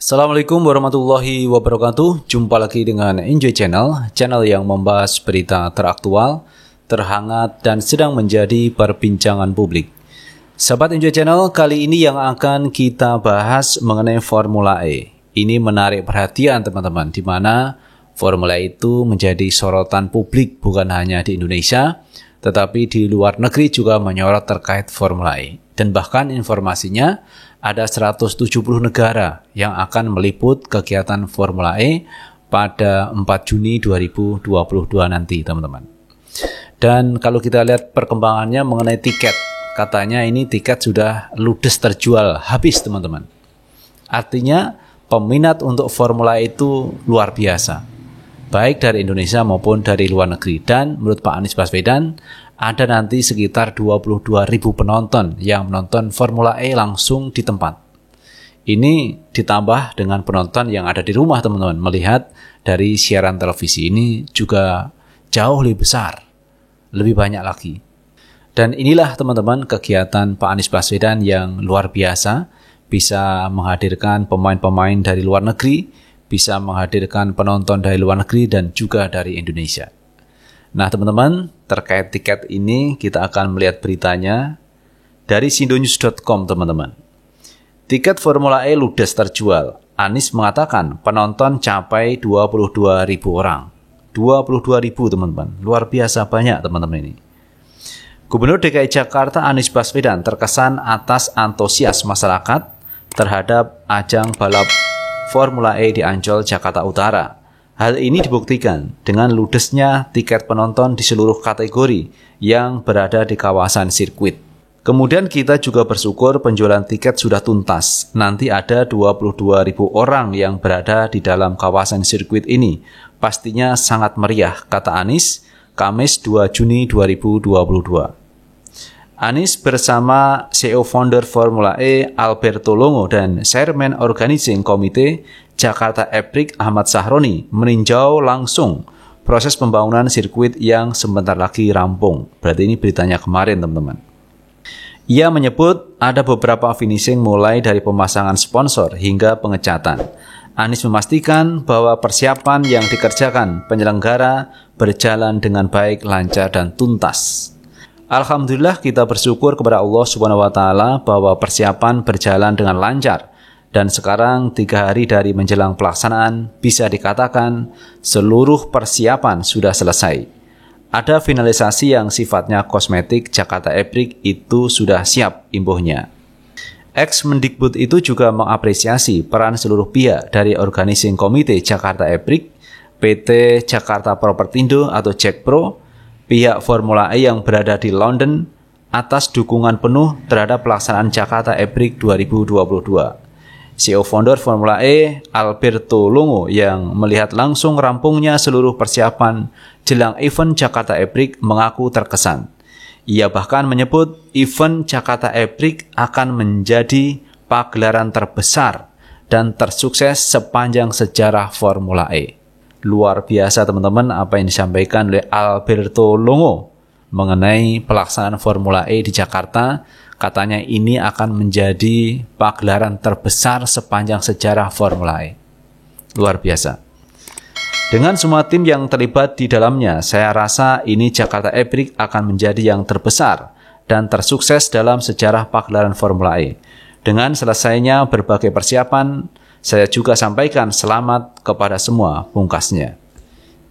Assalamualaikum warahmatullahi wabarakatuh. Jumpa lagi dengan Enjoy Channel, channel yang membahas berita teraktual, terhangat, dan sedang menjadi perbincangan publik. Sahabat Enjoy Channel, kali ini yang akan kita bahas mengenai Formula E. Ini menarik perhatian teman-teman, di mana Formula E itu menjadi sorotan publik bukan hanya di Indonesia, tetapi di luar negeri juga menyorot terkait Formula E. Dan bahkan informasinya ada 170 negara yang akan meliput kegiatan Formula E pada 4 Juni 2022 nanti teman-teman. Dan kalau kita lihat perkembangannya mengenai tiket, katanya ini tiket sudah ludes terjual habis teman-teman. Artinya peminat untuk Formula E itu luar biasa, baik dari Indonesia maupun dari luar negeri. Dan menurut Pak Anies Baswedan, ada nanti sekitar 22.000 penonton yang menonton Formula E langsung di tempat. Ini ditambah dengan penonton yang ada di rumah teman-teman, melihat dari siaran televisi ini juga jauh lebih besar, lebih banyak lagi. Dan inilah teman-teman kegiatan Pak Anies Baswedan yang luar biasa, bisa menghadirkan pemain-pemain dari luar negeri, bisa menghadirkan penonton dari luar negeri dan juga dari Indonesia. Nah teman-teman, terkait tiket ini kita akan melihat beritanya dari sindonews.com teman-teman. Tiket Formula E ludes terjual. Anies mengatakan penonton capai 22.000 orang. 22.000 teman-teman, luar biasa banyak teman-teman ini. Gubernur DKI Jakarta Anies Baswedan terkesan atas antusias masyarakat terhadap ajang balap Formula E di Ancol, Jakarta Utara. Hal ini dibuktikan dengan ludesnya tiket penonton di seluruh kategori yang berada di kawasan sirkuit. Kemudian kita juga bersyukur penjualan tiket sudah tuntas. Nanti ada 22.000 orang yang berada di dalam kawasan sirkuit ini. Pastinya sangat meriah, kata Anies, Kamis 2 Juni 2022. Anies bersama CEO founder Formula E Alberto Longo dan Chairman Organizing Committee Jakarta EPRIC Ahmad Sahroni meninjau langsung proses pembangunan sirkuit yang sebentar lagi rampung. Berarti ini beritanya kemarin teman-teman. Ia menyebut ada beberapa finishing mulai dari pemasangan sponsor hingga pengecatan. Anies memastikan bahwa persiapan yang dikerjakan penyelenggara berjalan dengan baik, lancar, dan tuntas. Alhamdulillah kita bersyukur kepada Allah Subhanahu wa Ta'ala bahwa persiapan berjalan dengan lancar dan sekarang 3 hari dari menjelang pelaksanaan bisa dikatakan seluruh persiapan sudah selesai. Ada finalisasi yang sifatnya kosmetik Jakarta EPRIC itu sudah siap imbuhnya. Ex-Mendikbud itu juga mengapresiasi peran seluruh pihak dari Organizing Committee Jakarta EPRIC, PT Jakarta Propertindo atau Jakpro, pihak Formula E yang berada di London atas dukungan penuh terhadap pelaksanaan Jakarta EPRIC 2022. CEO founder Formula E Alberto Longo yang melihat langsung rampungnya seluruh persiapan jelang event Jakarta EPRIC mengaku terkesan. Ia bahkan menyebut event Jakarta EPRIC akan menjadi pagelaran terbesar dan tersukses sepanjang sejarah Formula E. Luar biasa teman-teman apa yang disampaikan oleh Alberto Longo mengenai pelaksanaan Formula E di Jakarta. Katanya ini akan menjadi pagelaran terbesar sepanjang sejarah Formula E. Luar biasa. Dengan semua tim yang terlibat di dalamnya, saya rasa ini Jakarta EPRIC akan menjadi yang terbesar dan tersukses dalam sejarah pagelaran Formula E. Dengan selesainya berbagai persiapan, saya juga sampaikan selamat kepada semua, pungkasnya.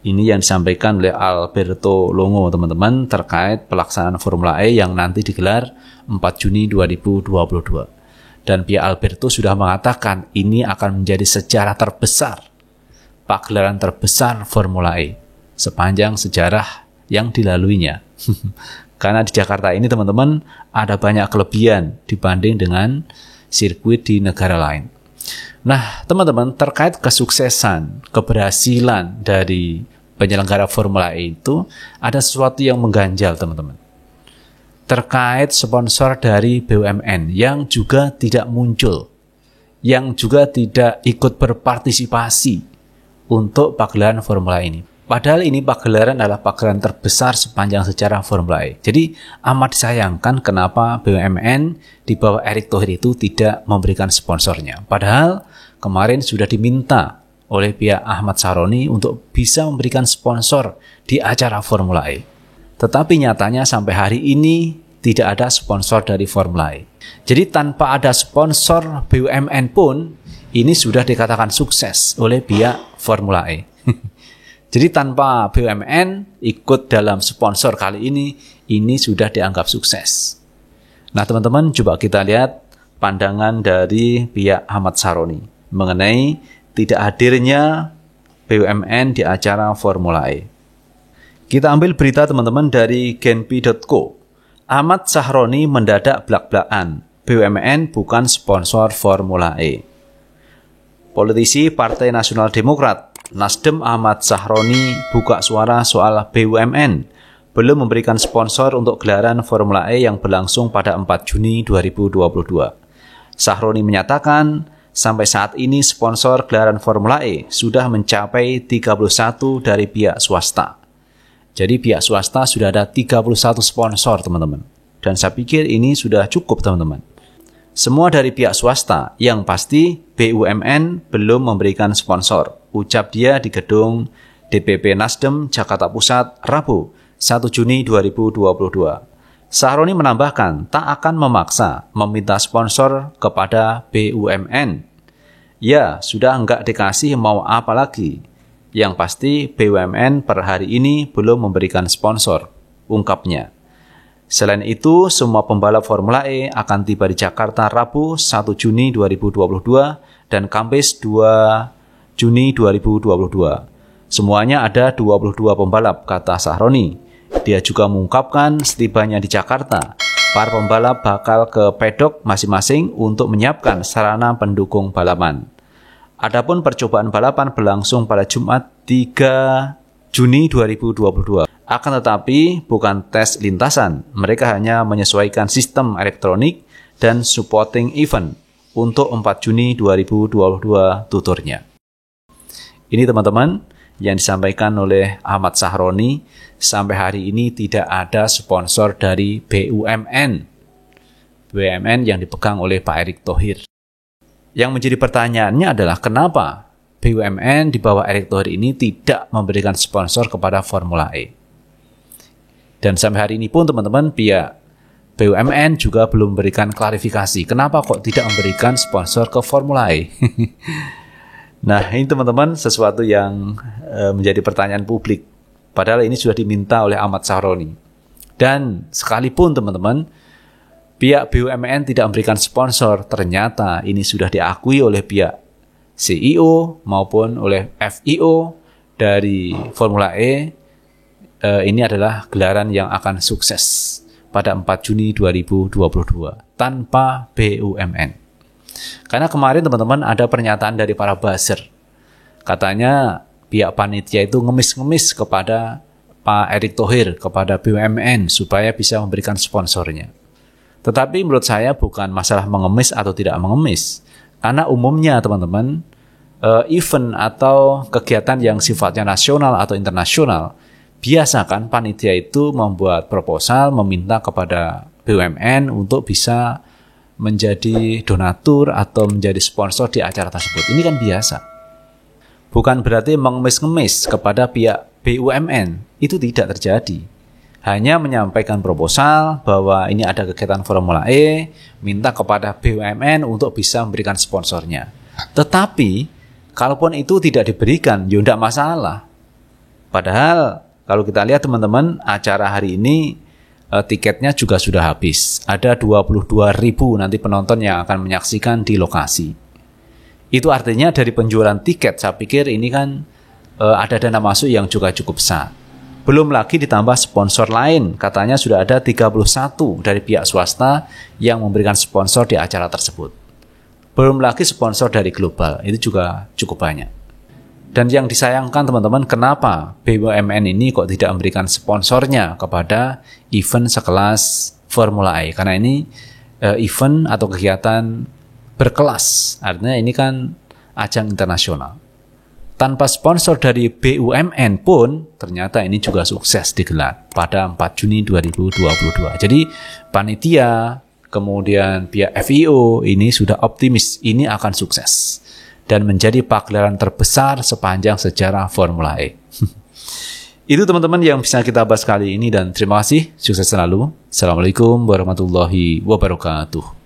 Ini yang disampaikan oleh Alberto Longo teman-teman terkait pelaksanaan Formula E yang nanti digelar 4 Juni 2022. Dan pihak Alberto sudah mengatakan ini akan menjadi sejarah terbesar, pagelaran terbesar Formula E sepanjang sejarah yang dilaluinya. Karena di Jakarta ini teman-teman ada banyak kelebihan dibanding dengan sirkuit di negara lain. Nah teman-teman, terkait kesuksesan, keberhasilan dari penyelenggara Formula E itu ada sesuatu yang mengganjal teman-teman. Terkait sponsor dari BUMN yang juga tidak muncul, yang juga tidak ikut berpartisipasi untuk pagelaran Formula ini. Padahal ini pagelaran adalah pagelaran terbesar sepanjang sejarah Formula E. Jadi amat disayangkan kenapa BUMN di bawah Erick Thohir itu tidak memberikan sponsornya. Padahal kemarin sudah diminta oleh pihak Ahmad Sahroni untuk bisa memberikan sponsor di acara Formula E. Tetapi nyatanya sampai hari ini tidak ada sponsor dari Formula E. Jadi tanpa ada sponsor BUMN pun ini sudah dikatakan sukses oleh pihak Formula E. Jadi tanpa BUMN ikut dalam sponsor kali ini sudah dianggap sukses. Nah teman-teman, coba kita lihat pandangan dari pihak Ahmad Sahroni mengenai tidak hadirnya BUMN di acara Formula E. Kita ambil berita teman-teman dari genpi.co. Ahmad Sahroni mendadak blak-blakan, BUMN bukan sponsor Formula E. Politisi Partai Nasional Demokrat Nasdem Ahmad Sahroni buka suara soal BUMN belum memberikan sponsor untuk gelaran Formula E yang berlangsung pada 4 Juni 2022. Sahroni menyatakan, sampai saat ini sponsor gelaran Formula E sudah mencapai 31 dari pihak swasta. Jadi pihak swasta sudah ada 31 sponsor teman-teman. Dan saya pikir ini sudah cukup teman-teman. Semua dari pihak swasta, yang pasti BUMN belum memberikan sponsor, ucap dia di gedung DPP Nasdem Jakarta Pusat Rabu 1 Juni 2022. Sahroni menambahkan tak akan memaksa meminta sponsor kepada BUMN. Ya, sudah enggak dikasih mau apa lagi. Yang pasti BUMN per hari ini belum memberikan sponsor, ungkapnya. Selain itu, semua pembalap Formula E akan tiba di Jakarta Rabu 1 Juni 2022 dan Kamis 2 Juni 2022. Semuanya ada 22 pembalap, kata Sahroni. Dia juga mengungkapkan setibanya di Jakarta, para pembalap bakal ke pedok masing-masing untuk menyiapkan sarana pendukung balapan. Adapun percobaan balapan berlangsung pada Jumat 3 Juni 2022. Akan tetapi bukan tes lintasan, mereka hanya menyesuaikan sistem elektronik dan supporting event untuk 4 Juni 2022 tuturnya. Ini teman-teman yang disampaikan oleh Ahmad Sahroni, sampai hari ini tidak ada sponsor dari BUMN. BUMN yang dipegang oleh Pak Erick Thohir. Yang menjadi pertanyaannya adalah kenapa BUMN di bawah Erick Thohir ini tidak memberikan sponsor kepada Formula E. Dan sampai hari ini pun teman-teman pihak BUMN juga belum memberikan klarifikasi. Kenapa kok tidak memberikan sponsor ke Formula E? Nah ini teman-teman sesuatu yang menjadi pertanyaan publik. Padahal ini sudah diminta oleh Ahmad Sahroni. Dan sekalipun teman-teman pihak BUMN tidak memberikan sponsor, ternyata ini sudah diakui oleh pihak CEO maupun oleh FIO dari Formula E. Ini adalah gelaran yang akan sukses pada 4 Juni 2022 tanpa BUMN. Karena kemarin teman-teman ada pernyataan dari para buzzer. Katanya pihak panitia itu ngemis-ngemis kepada Pak Erick Thohir, kepada BUMN supaya bisa memberikan sponsornya. Tetapi menurut saya bukan masalah mengemis atau tidak mengemis. Karena umumnya teman-teman, event atau kegiatan yang sifatnya nasional atau internasional, biasakan panitia itu membuat proposal meminta kepada BUMN untuk bisa menjadi donatur atau menjadi sponsor di acara tersebut. Ini kan biasa. Bukan berarti mengemis-ngemis kepada pihak BUMN. Itu tidak terjadi. Hanya menyampaikan proposal bahwa ini ada kegiatan Formula E, minta kepada BUMN untuk bisa memberikan sponsornya. Tetapi, kalaupun itu tidak diberikan, ya tidak masalah. Padahal, kalau kita lihat teman-teman, acara hari ini tiketnya juga sudah habis. Ada 22.000 nanti penonton yang akan menyaksikan di lokasi. Itu artinya dari penjualan tiket, saya pikir ini kan ada dana masuk yang juga cukup besar. Belum lagi ditambah sponsor lain, katanya sudah ada 31 dari pihak swasta yang memberikan sponsor di acara tersebut. Belum lagi sponsor dari global, itu juga cukup banyak. Dan yang disayangkan teman-teman, kenapa BUMN ini kok tidak memberikan sponsornya kepada event sekelas Formula E? Karena ini event atau kegiatan berkelas, artinya ini kan ajang internasional. tanpa sponsor dari BUMN pun ternyata ini juga sukses digelar pada 4 Juni 2022. Jadi panitia, kemudian pihak FIO ini sudah optimis ini akan sukses dan menjadi pagelaran terbesar sepanjang sejarah Formula E. Itu teman-teman yang bisa kita bahas kali ini dan terima kasih, sukses selalu. Assalamualaikum warahmatullahi wabarakatuh.